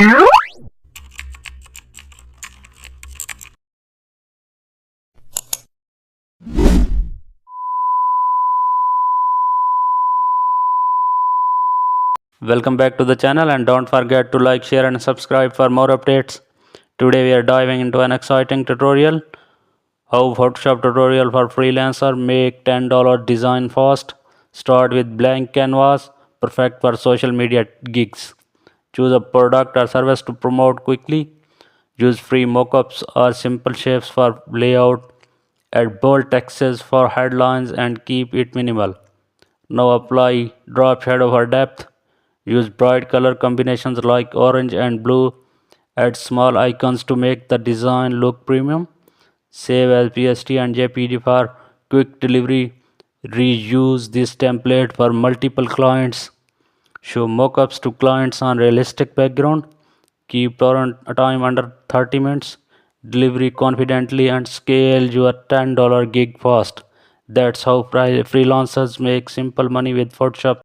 Welcome back to the channel, and don't forget to like, share and subscribe for more updates. Today we are diving into an exciting tutorial: how Photoshop tutorial for freelancer. Make $10 design fast. Start with blank canvas, perfect for social media gigs. Choose a product or service to promote quickly. Use free mockups or simple shapes for layout. Add bold texts for headlines and keep it minimal. Now apply drop shadow for depth. Use bright color combinations like orange and blue. Add small icons to make the design look premium. Save as PST and JPG for quick delivery. Reuse this template for multiple clients. Show mockups to clients on realistic background. Keep turn time under 30 minutes. Delivery confidently and scale your $10 gig fast. That's how freelancers make simple money with Photoshop.